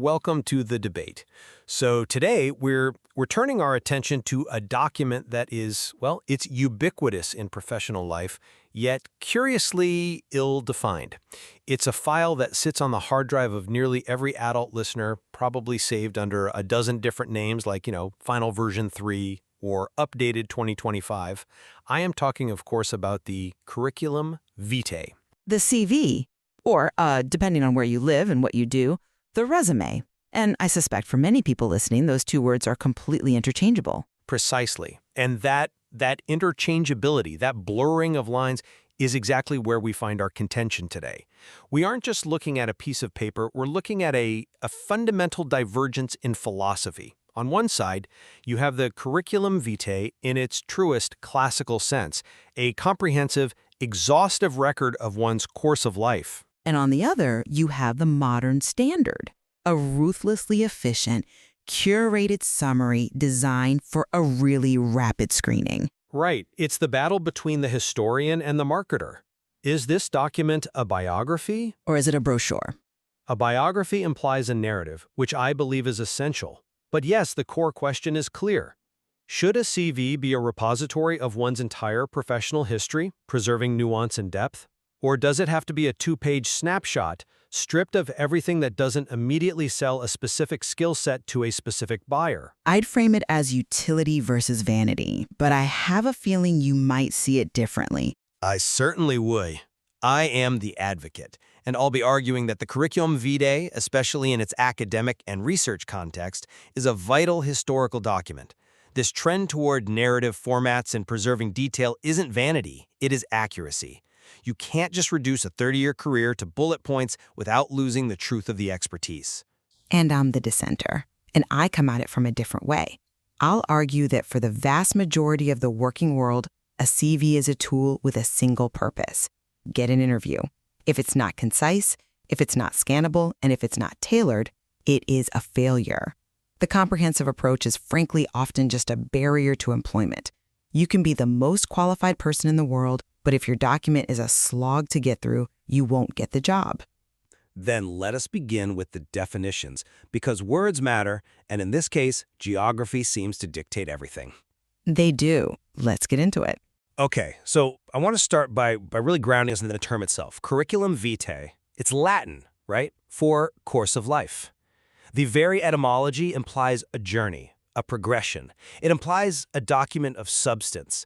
Welcome to the debate. So today we're turning our attention to a document that is, well, it's ubiquitous in professional life, yet curiously ill-defined. It's a file that sits on the hard drive of nearly every adult listener, probably saved under a dozen different names like, Final Version 3 or Updated 2025. I am talking, of course, about the Curriculum Vitae. The CV, or, depending on where you live and what you do, the résumé. And I suspect for many people listening, those two words are completely interchangeable. Precisely. And that interchangeability, that blurring of lines, is exactly where we find our contention today. We aren't just looking at a piece of paper, we're looking at a fundamental divergence in philosophy. On one side, you have the Curriculum Vitae in its truest classical sense, a comprehensive, exhaustive record of one's course of life. And on the other, you have the modern standard, a ruthlessly efficient, curated summary designed for a really rapid screening. Right. It's the battle between the historian and the marketer. Is this document a biography? Or is it a brochure? A biography implies a narrative, which I believe is essential. But yes, the core question is clear. Should a CV be a repository of one's entire professional history, preserving nuance and depth? Or does it have to be a two-page snapshot, stripped of everything that doesn't immediately sell a specific skill set to a specific buyer? I'd frame it as utility versus vanity, but I have a feeling you might see it differently. I certainly would. I am the advocate, and I'll be arguing that the Curriculum Vitae, especially in its academic and research context, is a vital historical document. This trend toward narrative formats and preserving detail isn't vanity, it is accuracy. You can't just reduce a 30-year career to bullet points without losing the truth of the expertise. And I'm the dissenter, and I come at it from a different way. I'll argue that for the vast majority of the working world, a CV is a tool with a single purpose: get an interview. If it's not concise, if it's not scannable, and if it's not tailored, it is a failure. The comprehensive approach is frankly often just a barrier to employment. You can be the most qualified person in the world, but if your document is a slog to get through, you won't get the job. Then let us begin with the definitions, because words matter, and in this case, geography seems to dictate everything. They do. Let's get into it. Okay, so I want to start by really grounding us in the term itself. Curriculum vitae, it's Latin, right, for course of life. The very etymology implies a journey, a progression. It implies a document of substance.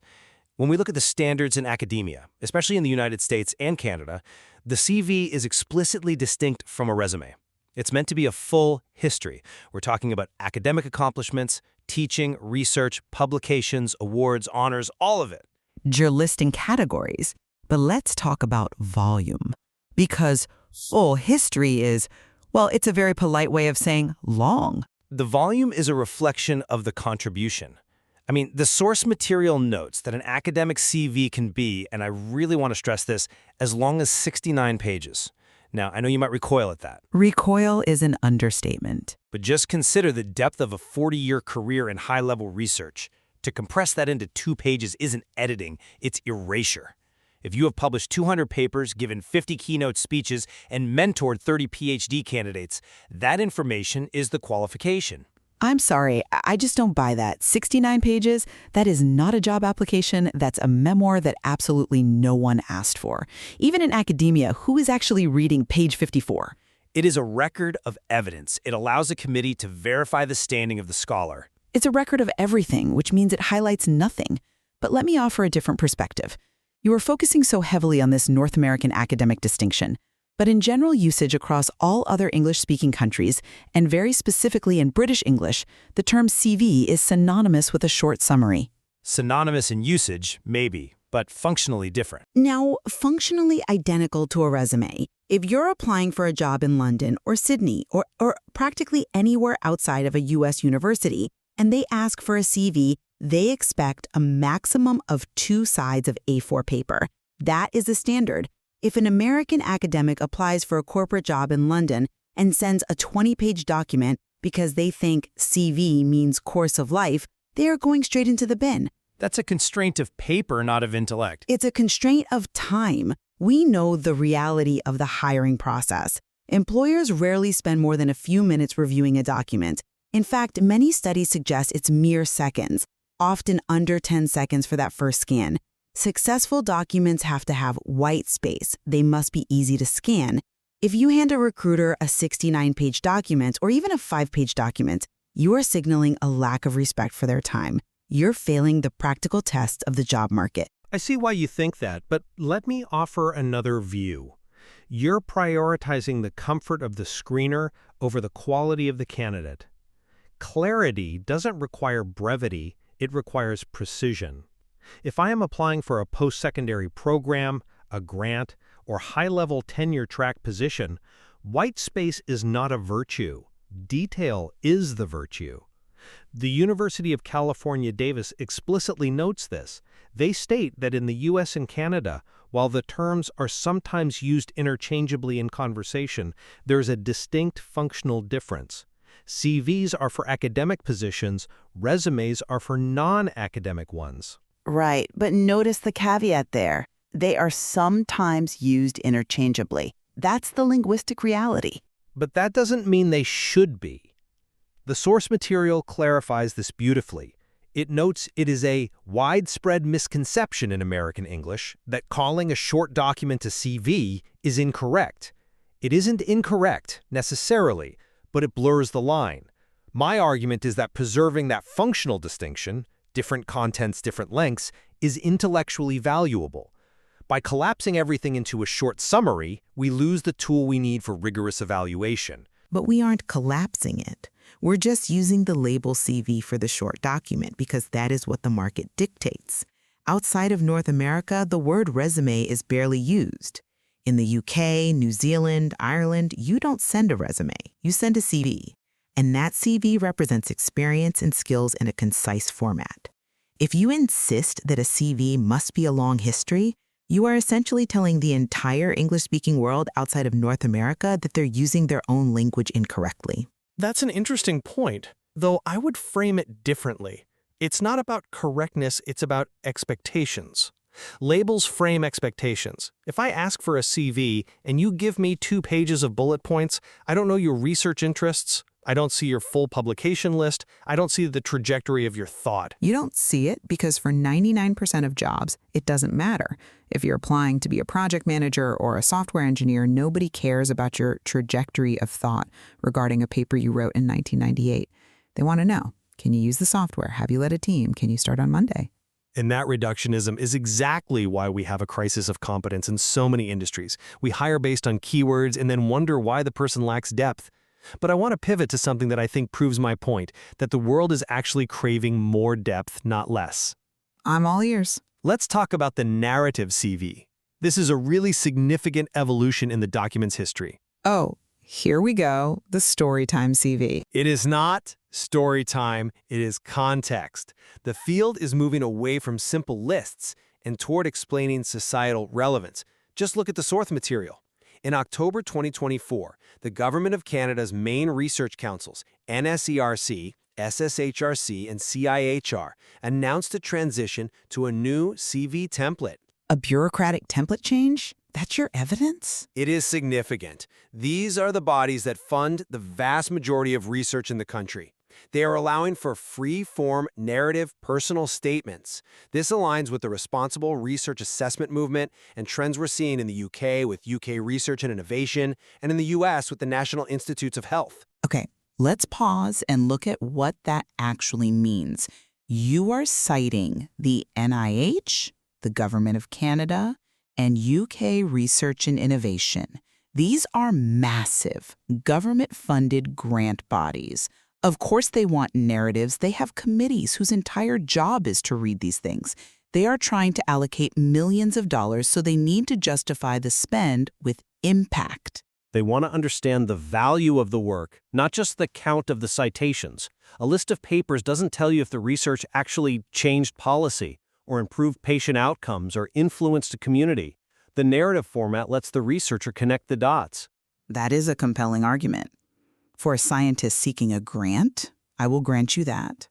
When we look at the standards in academia, especially in the United States and Canada, the CV is explicitly distinct from a resume. It's meant to be a full history. We're talking about academic accomplishments, teaching, research, publications, awards, honors, all of it. You're listing categories, but let's talk about volume. Because full history is, well, it's a very polite way of saying long. The volume is a reflection of the contribution. I mean, the source material notes that an academic CV can be, and I really want to stress this, as long as 69 pages. Now, I know you might recoil at that. Recoil is an understatement. But just consider the depth of a 40-year career in high-level research. To compress that into 2 pages isn't editing, it's erasure. If you have published 200 papers, given 50 keynote speeches, and mentored 30 PhD candidates, that information is the qualification. I'm sorry, I just don't buy that. 69 pages, that is not a job application, that's a memoir that absolutely no one asked for. Even in academia, who is actually reading page 54? It is a record of evidence. It allows a committee to verify the standing of the scholar. It's a record of everything, which means it highlights nothing. But let me offer a different perspective. You are focusing so heavily on this North American academic distinction. But in general usage across all other English-speaking countries, and very specifically in British English, the term CV is synonymous with a short summary. Synonymous in usage, maybe, but functionally different. Now, functionally identical to a resume. If you're applying for a job in London or Sydney or practically anywhere outside of a U.S. university, and they ask for a CV, they expect a maximum of 2 sides of A4 paper. That is the standard. If an American academic applies for a corporate job in London and sends a 20-page document because they think CV means course of life, they are going straight into the bin. That's a constraint of paper, not of intellect. It's a constraint of time. We know the reality of the hiring process. Employers rarely spend more than a few minutes reviewing a document. In fact, many studies suggest it's mere seconds, often under 10 seconds for that first scan. Successful documents have to have white space. They must be easy to scan. If you hand a recruiter a 69-page document or even a 5-page document, you are signaling a lack of respect for their time. You're failing the practical test of the job market. I see why you think that, but let me offer another view. You're prioritizing the comfort of the screener over the quality of the candidate. Clarity doesn't require brevity, it requires precision. If I am applying for a post-secondary program, a grant, or high-level tenure-track position, white space is not a virtue. Detail is the virtue. The University of California, Davis explicitly notes this. They state that in the U.S. and Canada, while the terms are sometimes used interchangeably in conversation, there is a distinct functional difference. CVs are for academic positions, resumes are for non-academic ones. Right, but notice the caveat there. They are sometimes used interchangeably. That's the linguistic reality. But that doesn't mean they should be. The source material clarifies this beautifully. It notes it is a widespread misconception in American English that calling a short document a CV is incorrect. It isn't incorrect, necessarily, but it blurs the line. My argument is that preserving that functional distinction, different contents, different lengths, is intellectually valuable. By collapsing everything into a short summary, we lose the tool we need for rigorous evaluation. But we aren't collapsing it. We're just using the label CV for the short document because that is what the market dictates. Outside of North America, the word resume is barely used. In the UK, New Zealand, Ireland, you don't send a resume, you send a CV. And that CV represents experience and skills in a concise format. If you insist that a CV must be a long history, you are essentially telling the entire English-speaking world outside of North America that they're using their own language incorrectly. That's an interesting point, though I would frame it differently. It's not about correctness, it's about expectations. Labels frame expectations. If I ask for a CV and you give me 2 pages of bullet points, I don't know your research interests, I don't see your full publication list, I don't see the trajectory of your thought. You don't see it because for 99% of jobs, it doesn't matter. If you're applying to be a project manager or a software engineer, nobody cares about your trajectory of thought regarding a paper you wrote in 1998. They want to know, can you use the software? Have you led a team? Can you start on Monday? And that reductionism is exactly why we have a crisis of competence in so many industries. We hire based on keywords and then wonder why the person lacks depth. But I want to pivot to something that I think proves my point, that the world is actually craving more depth, not less. I'm all ears. Let's talk about the narrative CV. This is a really significant evolution in the document's history. Oh, here we go, the Storytime CV. It is not story time, it is context. The field is moving away from simple lists and toward explaining societal relevance. Just look at the source material. In October 2024, the Government of Canada's main research councils, NSERC, SSHRC, and CIHR, announced a transition to a new CV template. A bureaucratic template change? That's your evidence? It is significant. These are the bodies that fund the vast majority of research in the country. They are allowing for free-form, narrative, personal statements. This aligns with the responsible research assessment movement and trends we're seeing in the UK with UK Research and Innovation, and in the US with the National Institutes of Health. Okay, let's pause and look at what that actually means. You are citing the NIH, the Government of Canada, and UK Research and Innovation. These are massive, government-funded grant bodies. Of course they want narratives. They have committees whose entire job is to read these things. They are trying to allocate millions of dollars, so they need to justify the spend with impact. They want to understand the value of the work, not just the count of the citations. A list of papers doesn't tell you if the research actually changed policy, or improved patient outcomes, or influenced a community. The narrative format lets the researcher connect the dots. That is a compelling argument. For a scientist seeking a grant, I will grant you that.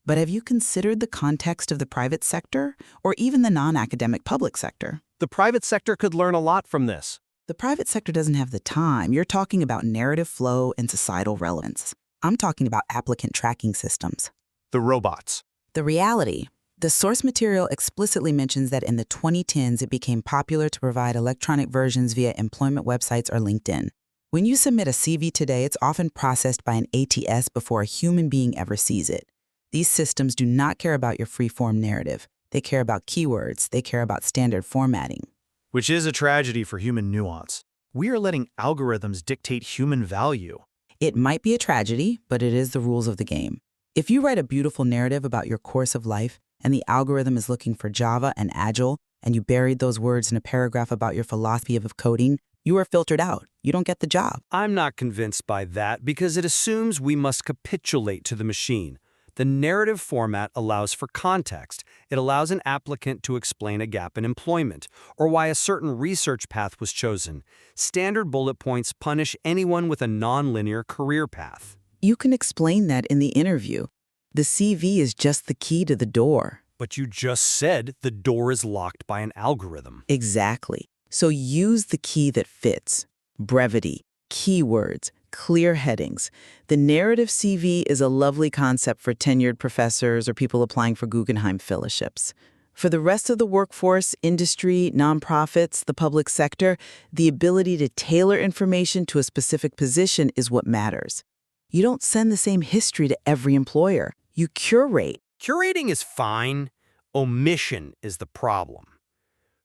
But have you considered the context of the private sector, or even the non-academic public sector? The private sector could learn a lot from this. The private sector doesn't have the time. You're talking about narrative flow and societal relevance. I'm talking about applicant tracking systems. The robots. The reality. The source material explicitly mentions that in the 2010s, it became popular to provide electronic versions via employment websites or LinkedIn. When you submit a CV today, it's often processed by an ATS before a human being ever sees it. These systems do not care about your free-form narrative. They care about keywords. They care about standard formatting. Which is a tragedy for human nuance. We are letting algorithms dictate human value. It might be a tragedy, but it is the rules of the game. If you write a beautiful narrative about your course of life and the algorithm is looking for Java and Agile, and you buried those words in a paragraph about your philosophy of coding, you are filtered out. You don't get the job. I'm not convinced by that because it assumes we must capitulate to the machine. The narrative format allows for context. It allows an applicant to explain a gap in employment or why a certain research path was chosen. Standard bullet points punish anyone with a nonlinear career path. You can explain that in the interview. The CV is just the key to the door. But you just said the door is locked by an algorithm. Exactly. So use the key that fits. Brevity, keywords, clear headings. The narrative CV is a lovely concept for tenured professors or people applying for Guggenheim fellowships. For the rest of the workforce, industry, nonprofits, the public sector, the ability to tailor information to a specific position is what matters. You don't send the same history to every employer. You curate. Curating is fine. Omission is the problem.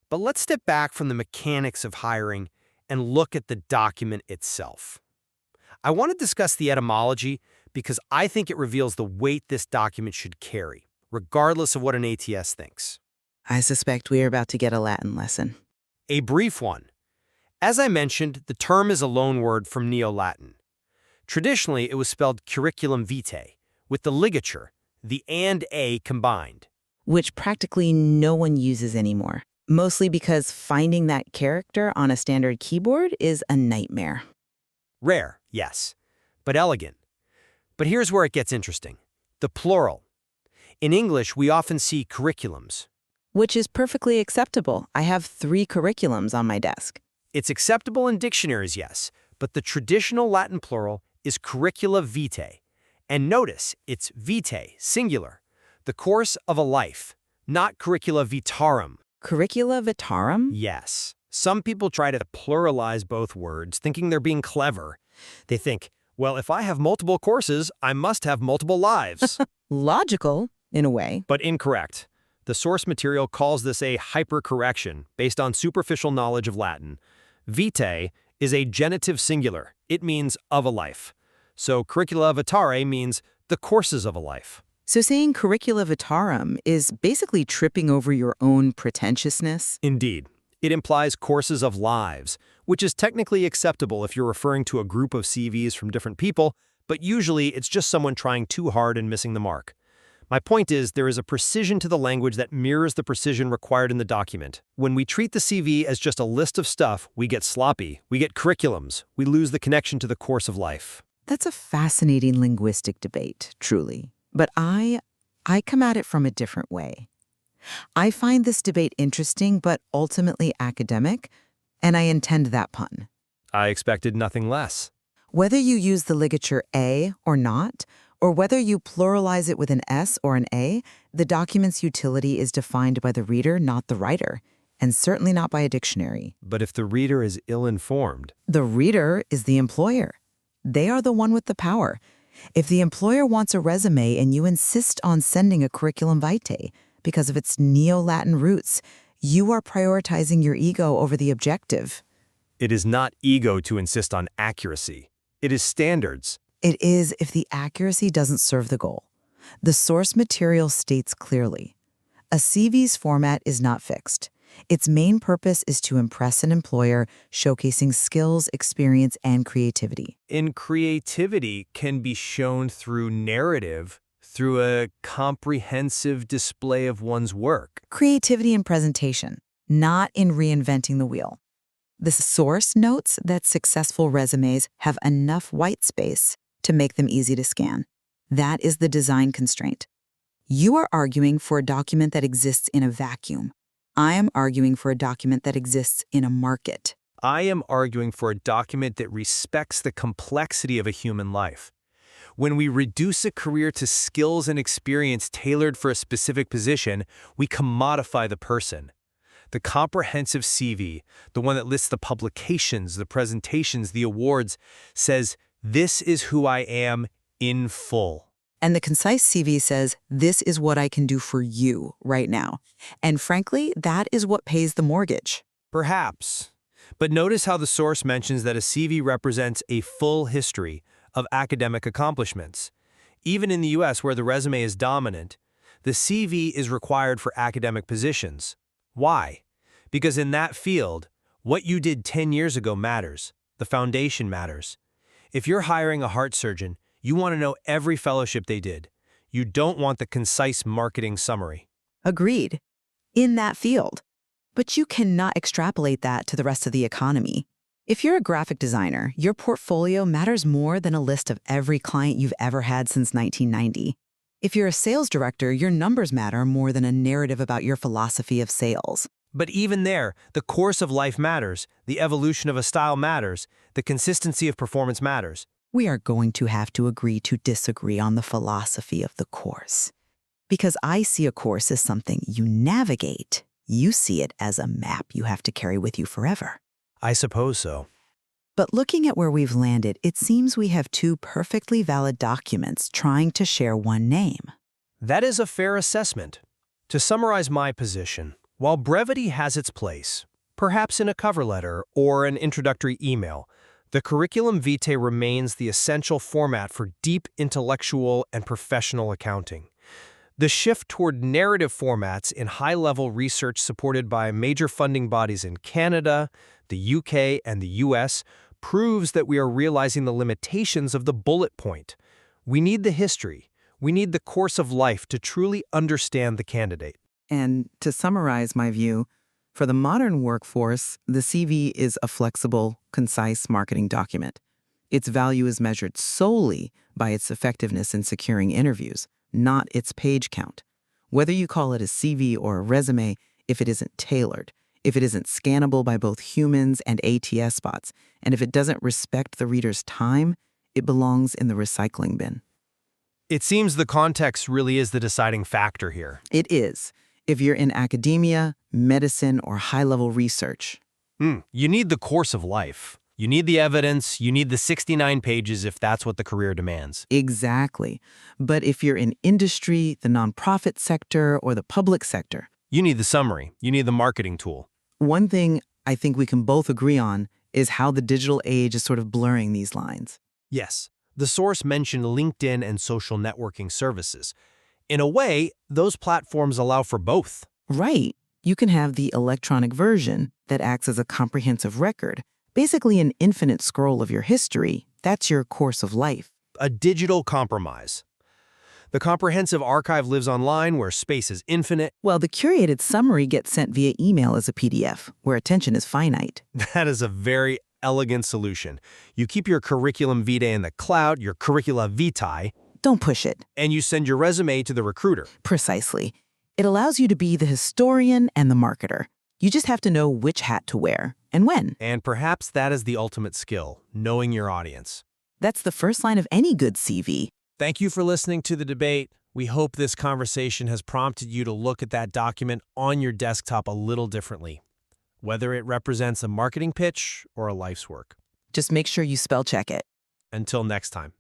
But let's step back from the mechanics of hiring and look at the document itself. I want to discuss the etymology because I think it reveals the weight this document should carry, regardless of what an ATS thinks. I suspect we are about to get a Latin lesson. A brief one. As I mentioned, the term is a loan word from Neo-Latin. Traditionally, it was spelled curriculum vitae, with the ligature, the and a combined. Which practically no one uses anymore. Mostly because finding that character on a standard keyboard is a nightmare. Rare, yes, but elegant. But here's where it gets interesting. The plural. In English, we often see curriculums. Which is perfectly acceptable. I have 3 curriculums on my desk. It's acceptable in dictionaries, yes, but the traditional Latin plural is curricula vitae. And notice, it's vitae, singular, the course of a life, not curricula vitarum. Curricula vitarum? Yes. Some people try to pluralize both words, thinking they're being clever. They think, well, if I have multiple courses, I must have multiple lives. Logical, in a way. But incorrect. The source material calls this a hypercorrection based on superficial knowledge of Latin. Vitae is a genitive singular. It means of a life. So curricula vitae means the courses of a life. So saying curricula vitarum is basically tripping over your own pretentiousness? Indeed. It implies courses of lives, which is technically acceptable if you're referring to a group of CVs from different people, but usually it's just someone trying too hard and missing the mark. My point is, there is a precision to the language that mirrors the precision required in the document. When we treat the CV as just a list of stuff, we get sloppy, we get curriculums, we lose the connection to the course of life. That's a fascinating linguistic debate, truly. But I come at it from a different way. I find this debate interesting but ultimately academic, and I intend that pun. I expected nothing less. Whether you use the ligature A or not, or whether you pluralize it with an S or an A, the document's utility is defined by the reader, not the writer, and certainly not by a dictionary. But if the reader is ill-informed, The reader is the employer. They are the one with the power. If the employer wants a resume and you insist on sending a curriculum vitae because of its Neo-Latin roots, you are prioritizing your ego over the objective. it is not ego to insist on accuracy. It is standards. It is if the accuracy doesn't serve the goal. The source material states clearly, a CV's format is not fixed. Its main purpose is to impress an employer, showcasing skills, experience, and creativity. And creativity can be shown through narrative, through a comprehensive display of one's work. Creativity in presentation, not in reinventing the wheel. The source notes that successful resumes have enough white space to make them easy to scan. That is the design constraint. You are arguing for a document that exists in a vacuum. I am arguing for a document that exists in a market. I am arguing for a document that respects the complexity of a human life. When we reduce a career to skills and experience tailored for a specific position, we commodify the person. The comprehensive CV, the one that lists the publications, the presentations, the awards, says, "This is who I am in full." And the concise CV says, this is what I can do for you right now. And frankly, that is what pays the mortgage. Perhaps. But notice how the source mentions that a CV represents a full history of academic accomplishments. Even in the US, where the resume is dominant, the CV is required for academic positions. Why? Because in that field, what you did 10 years ago matters. The foundation matters. If you're hiring a heart surgeon, you want to know every fellowship they did. You don't want the concise marketing summary. Agreed. In that field. But you cannot extrapolate that to the rest of the economy. If you're a graphic designer, your portfolio matters more than a list of every client you've ever had since 1990. If you're a sales director, your numbers matter more than a narrative about your philosophy of sales. But even there, the course of life matters, the evolution of a style matters, the consistency of performance matters. We are going to have to agree to disagree on the philosophy of the course. Because I see a course as something you navigate. You see it as a map you have to carry with you forever. I suppose so. But looking at where we've landed, it seems we have two perfectly valid documents trying to share one name. That is a fair assessment. To summarize my position, while brevity has its place, perhaps in a cover letter or an introductory email, the curriculum vitae remains the essential format for deep intellectual and professional accounting. The shift toward narrative formats in high-level research supported by major funding bodies in Canada, the UK, and the US proves that we are realizing the limitations of the bullet point. We need the history. We need the course of life to truly understand the candidate. And to summarize my view, for the modern workforce, the CV is a flexible, concise marketing document. Its value is measured solely by its effectiveness in securing interviews, not its page count. Whether you call it a CV or a resume, if it isn't tailored, if it isn't scannable by both humans and ATS bots, and if it doesn't respect the reader's time, it belongs in the recycling bin. It seems the context really is the deciding factor here. It is. If you're in academia, medicine, or high-level research. You need the course of life. You need the evidence. You need the 69 pages if that's what the career demands. Exactly. But if you're in industry, the nonprofit sector, or the public sector, You need the summary. You need the marketing tool. one thing I think we can both agree on is how the digital age is sort of blurring these lines. Yes, the source mentioned LinkedIn and social networking services. In a way, those platforms allow for both. Right. You can have the electronic version that acts as a comprehensive record, basically an infinite scroll of your history. That's your course of life. A digital compromise. The comprehensive archive lives online where space is infinite. Well, the curated summary gets sent via email as a PDF, where attention is finite. That is a very elegant solution. You keep your curriculum vitae in the cloud, your curricula vitae, Don't push it. and you send your resume to the recruiter. Precisely. It allows you to be the historian and the marketer. You just have to know which hat to wear and when. And perhaps that is the ultimate skill, knowing your audience. That's the first line of any good CV. Thank you for listening to the debate. We hope this conversation has prompted you to look at that document on your desktop a little differently, whether it represents a marketing pitch or a life's work. Just make sure you spell check it. Until next time.